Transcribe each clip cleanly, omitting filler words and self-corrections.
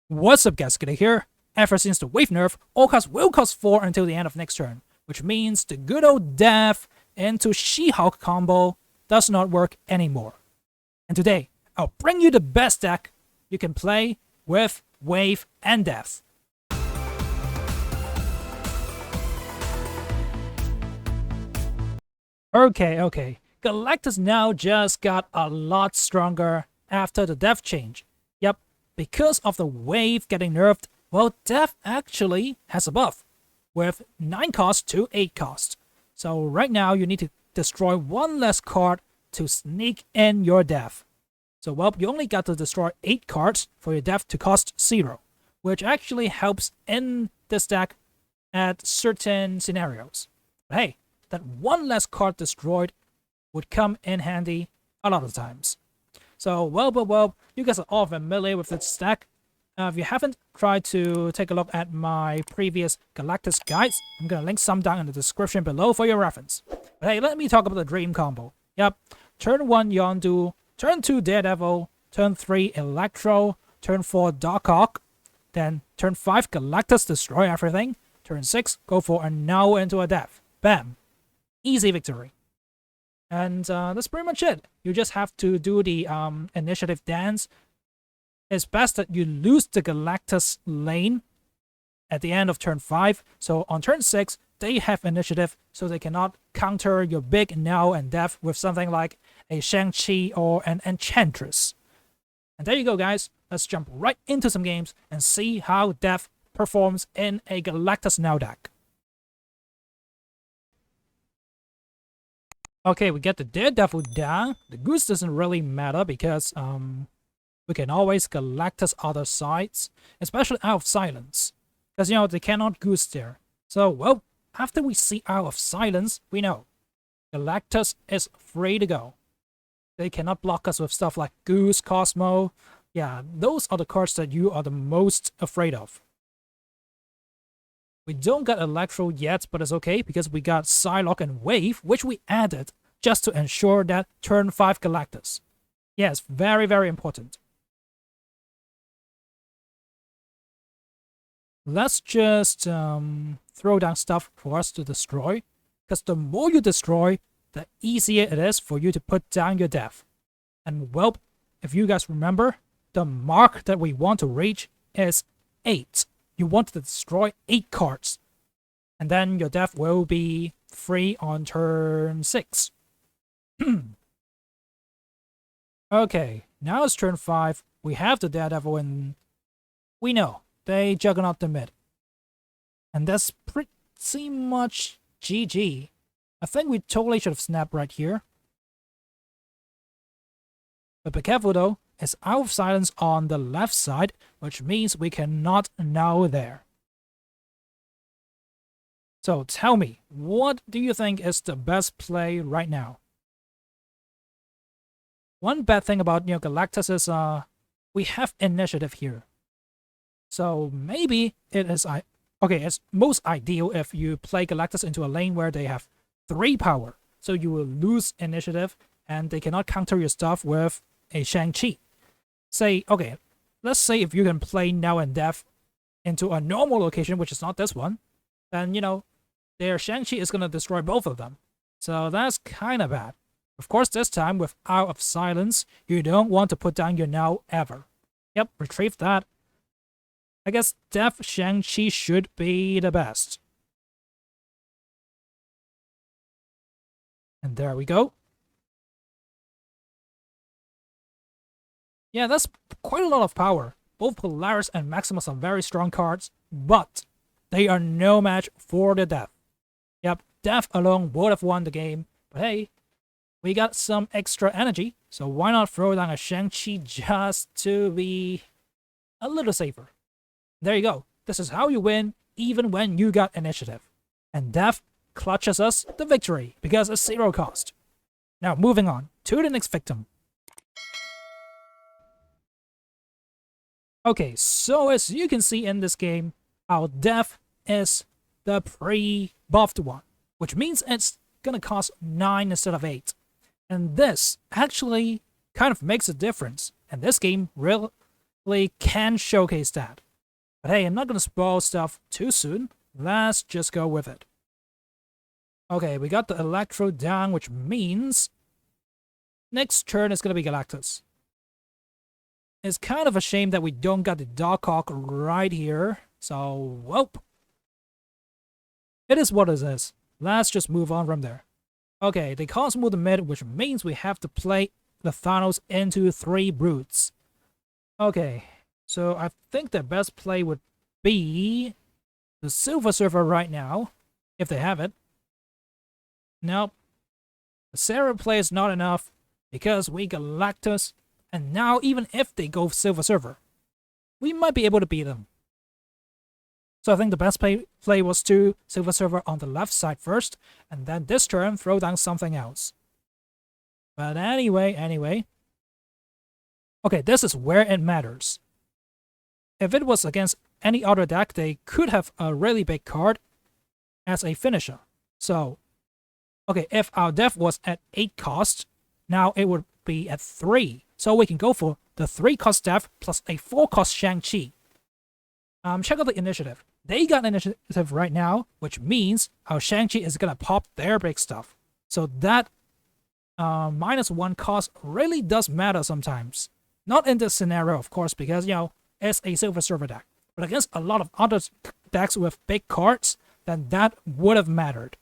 What's up guys, Skitty here. Ever since the wave nerf, all cards will cost 4 until the end of next turn, which means the good old Death into She-Hulk combo does not work anymore. And today, I'll bring you the best deck you can play with Wave and Death. Okay. Galactus now just got a lot stronger after the Death change. Yep, because of the Wave getting nerfed, well, Death actually has a buff with 9 cost to 8 cost. So right now you need to destroy one less card to sneak in your Death. So well, you only got to destroy 8 cards for your Death to cost 0, which actually helps in this deck at certain scenarios. But hey, that one less card destroyed would come in handy a lot of times. So well, you guys are all familiar with this deck. If you haven't tried to take a look at my previous Galactus guides, I'm gonna link some down in the description below for your reference. But hey, let me talk about the Dream combo. Yep, turn 1 Yondu, turn 2 Daredevil, turn 3 Electro, turn 4 Darkhawk, then turn 5 Galactus destroy everything, turn 6 go for a Knull into a Death. Bam! Easy victory. And that's pretty much it. You just have to do the initiative dance. It's best that you lose the Galactus lane at the end of turn 5. So on turn 6, they have initiative, so they cannot counter your big Knull and Death with something like a Shang-Chi or an Enchantress. And there you go, guys. Let's jump right into some games and see how Death performs in a Galactus Knull deck. Okay, we get the Daredevil down. The Goose doesn't really matter because we can always Galactus other sides, especially Out of Silence. Because, you know, they cannot Goose there. So, well, after we see Out of Silence, we know Galactus is free to go. They cannot block us with stuff like Goose, Cosmo. Yeah, those are the cards that you are the most afraid of. We don't get Electro yet, but it's okay because we got Psylocke and Wave, which we added just to ensure that turn 5 Galactus. Yes, very important. Let's just throw down stuff for us to destroy, because the more you destroy, the easier it is for you to put down your Death. And well, if you guys remember, the mark that we want to reach is 8. You want to destroy 8 cards, and then your Death will be free on turn 6. Okay, now it's turn 5. We have the Daredevil, and we know they Juggernaut the mid. And that's pretty much GG. I think we totally should have snapped right here. But be careful though, it's Out of Silence on the left side, which means we cannot Knull there. So tell me, what do you think is the best play right now? One bad thing about Galactus is we have initiative here. So maybe it is it's most ideal if you play Galactus into a lane where they have 3 power. So you will lose initiative and they cannot counter your stuff with a Shang-Chi. Let's say if you can play Knull and Death into a normal location, which is not this one, then, their Shang-Chi is going to destroy both of them. So that's kind of bad. Of course, this time with Out of Silence, you don't want to put down your Knull ever. Yep, retrieve that. I guess Death Shang-Chi should be the best. And there we go. Yeah, that's quite a lot of power. Both Polaris and Maximus are very strong cards, but they are no match for the Death. Yep, Death alone would have won the game, but hey, we got some extra energy, so why not throw down a Shang-Chi just to be a little safer. There you go. This is how you win, even when you got initiative. And Death clutches us the victory, because it's 0 cost. Now, moving on to the next victim. Okay, so as you can see in this game, our Death is the pre-buffed one, which means it's gonna cost 9 instead of 8. And this actually kind of makes a difference. And this game can showcase that. But hey, I'm not gonna spoil stuff too soon. Let's just go with it. Okay, we got the Electro down, which means next turn is gonna be Galactus. It's kind of a shame that we don't got the Darkhawk right here. So, whoop. It is what it is. Let's just move on from there. Okay, they Cosmo the mid, which means we have to play the Thanos into 3 brutes. Okay, so I think the best play would be the Silver Surfer right now, if they have it. Nope. The Sarah play is not enough because we Galactus, and now even if they go Silver Surfer, we might be able to beat them. So I think the best play was to Silver Surfer on the left side first, and then this turn throw down something else. But anyway. Okay, this is where it matters. If it was against any other deck, they could have a really big card as a finisher. So, okay, if our death was at 8 cost, now it would be at 3. So we can go for the 3 cost death plus a 4 cost Shang-Chi. Check out the initiative. They got initiative right now, which means our Shang-Chi is gonna pop their big stuff. So that -1 cost really does matter sometimes. Not in this scenario, of course, because, you know, it's a Silver Surfer deck. But against a lot of other decks with big cards, then that would have mattered.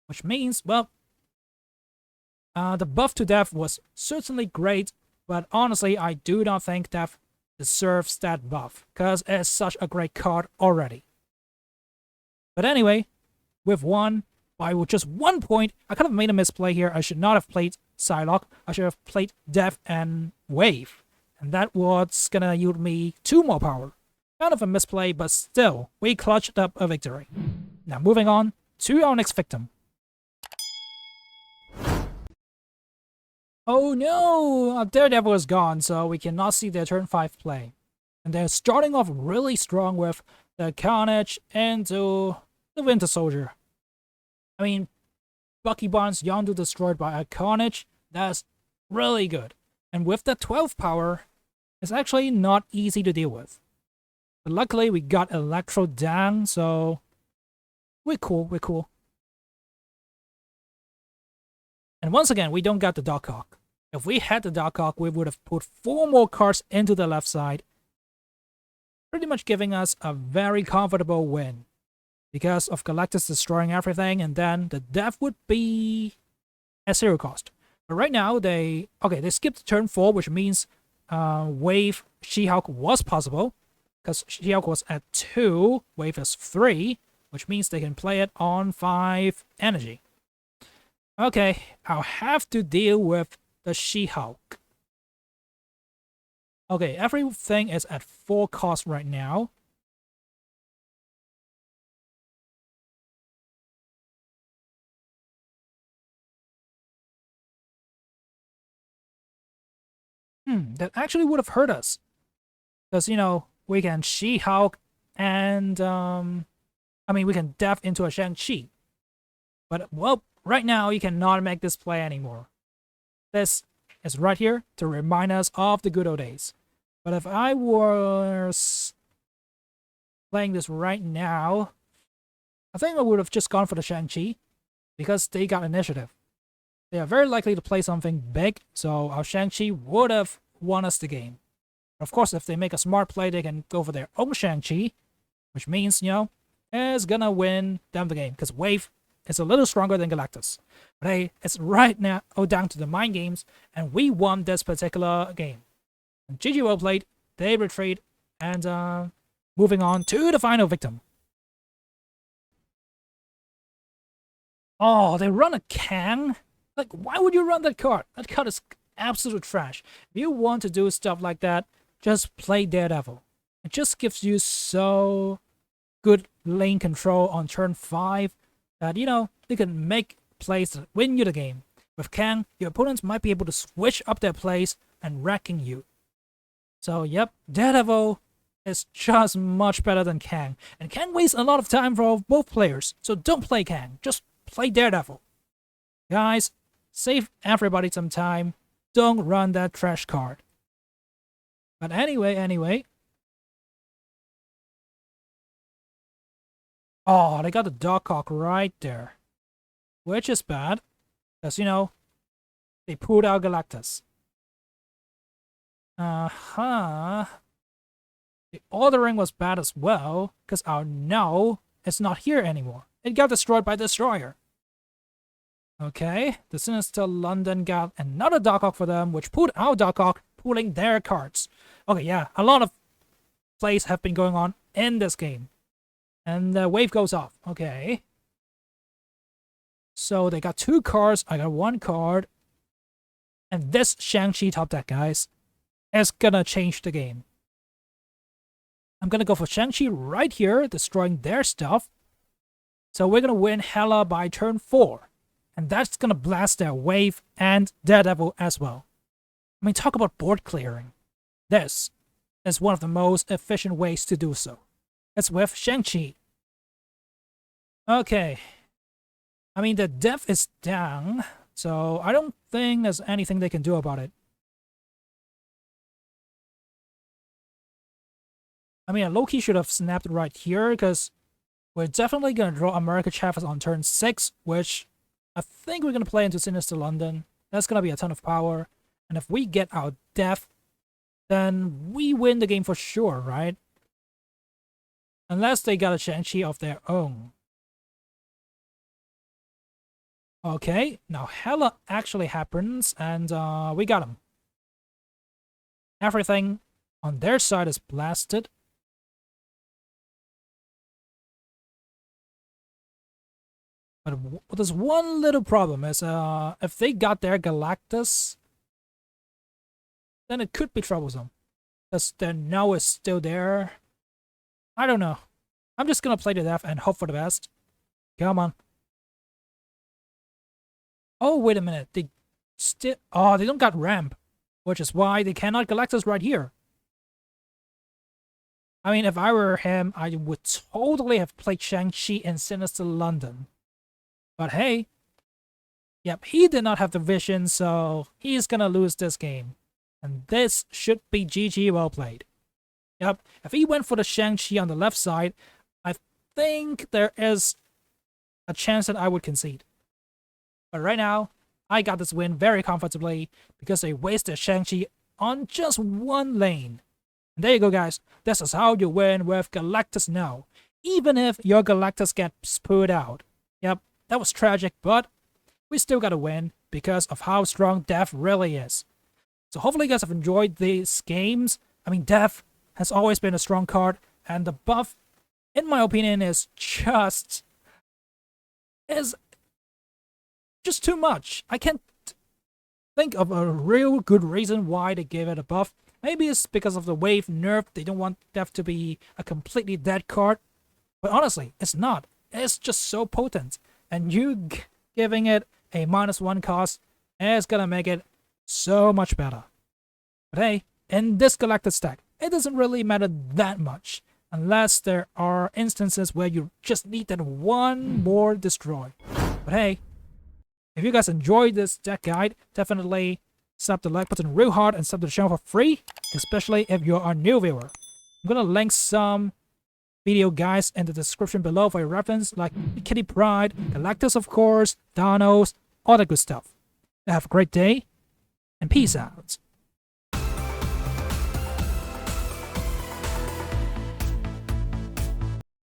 Which means, well, the buff to Death was certainly great, but honestly, I do not think Death deserves that buff, because it's such a great card already. But anyway, with by just 1 point, I kind of made a misplay here. I should not have played Psylocke. I should have played Death and Wave. And that was gonna yield me 2 more power. Kind of a misplay, but still, we clutched up a victory. Now moving on to our next victim. Oh no! Our Daredevil is gone, so we cannot see their turn 5 play. And they're starting off really strong with the Carnage into the Winter Soldier. I mean, Bucky Barnes Yondu destroyed by a Carnage, that's really good. And with that 12 power, it's actually not easy to deal with. But luckily, we got Electro down, so we're cool. And once again, we don't got the Darkhawk. If we had the Darkhawk, we would have put 4 more cards into the left side, pretty much giving us a very comfortable win. Because of Galactus destroying everything, and then the death would be at 0 cost. But right now, they skipped turn 4, which means Wave She-Hulk was possible, because She-Hulk was at 2, Wave is 3, which means they can play it on 5 energy. Okay, I'll have to deal with the She-Hulk. Okay, everything is at 4 cost right now. That actually would have hurt us. Because, you know, we can She-Hulk and, we can Death into a Shang-Chi. But, well, right now, you cannot make this play anymore. This is right here to remind us of the good old days. But if I was playing this right now, I think I would have just gone for the Shang-Chi, because they got initiative. They are very likely to play something big, so our Shang-Chi would have won us the game. Of course, if they make a smart play, they can go for their own Shang-Chi, which means, you know, it's gonna win them the game, because Wave is a little stronger than Galactus. But hey, it's right now down to the mind games, and we won this particular game. And GG well played, they retreat, and moving on to the final victim. Oh, they run a Kang? Like, why would you run that card? That card is absolute trash. If you want to do stuff like that, just play Daredevil. It just gives you so good lane control on turn 5 that, you know, they can make plays that win you the game. With Kang, your opponents might be able to switch up their plays and wrecking you. So, yep, Daredevil is just much better than Kang. And Kang wastes a lot of time for both players, so don't play Kang. Just play Daredevil. Guys, save everybody some time. Don't run that trash card. But anyway. Oh, they got the Dogcock right there. Which is bad. Because, you know, they pulled out Galactus. Uh-huh. The ordering was bad as well, because our Knull is not here anymore. It got destroyed by the Destroyer. Okay, the Sinister London got another Dogcock for them, which pulled out Dogcock, pulling their cards. Okay, yeah, a lot of plays have been going on in this game. And the wave goes off. Okay. So they got 2 cards, I got 1 card. And this Shang-Chi top deck, guys, is gonna change the game. I'm gonna go for Shang-Chi right here, destroying their stuff. So we're gonna win Hela by turn 4. And that's gonna blast their Wave and Daredevil as well. I mean, talk about board clearing. This is one of the most efficient ways to do so. It's with Shang-Chi. Okay. I mean, the death is down, so I don't think there's anything they can do about it. I mean, Loki should have snapped right here, because we're definitely going to draw America Chavez on turn 6, which I think we're going to play into Sinister London. That's going to be a ton of power. And if we get our death, then we win the game for sure, right? Unless they got a Shang-Chi of their own. Okay, now Hela actually happens, and we got him. Everything on their side is blasted. But there's one little problem is if they got their Galactus, then it could be troublesome. Because their Knull is still there. I don't know. I'm just gonna play to death and hope for the best. Come on. Oh, wait a minute. They still... Oh, they don't got Ramp. Which is why they cannot Galactus right here. I mean, if I were him, I would totally have played Shang-Chi in Sinister London. But hey, yep, he did not have the vision, so he's gonna lose this game. And this should be GG well played. Yep, if he went for the Shang-Chi on the left side, I think there is a chance that I would concede. But right now, I got this win very comfortably because they wasted Shang-Chi on just 1 lane. And there you go, guys. This is how you win with Galactus Knull, even if your Galactus gets pulled out. Yep. That was tragic, but we still got to win because of how strong Death really is. So hopefully you guys have enjoyed these games. I mean, Death has always been a strong card, and the buff, in my opinion, is just too much. I can't think of a real good reason why they gave it a buff. Maybe it's because of the wave nerf. They don't want Death to be a completely dead card. But honestly, it's not. It's just so potent. And you giving it a -1 cost is gonna make it so much better. But hey, in this Galactus deck, it doesn't really matter that much. Unless there are instances where you just need that 1 more destroy. But hey, if you guys enjoyed this deck guide, definitely sub the like button real hard and sub to the channel for free. Especially if you're a new viewer. I'm gonna link some video guys in the description below for your reference, like Kitty Pride, Galactus of course, THANOS, all that good stuff. Have a great day, and peace out.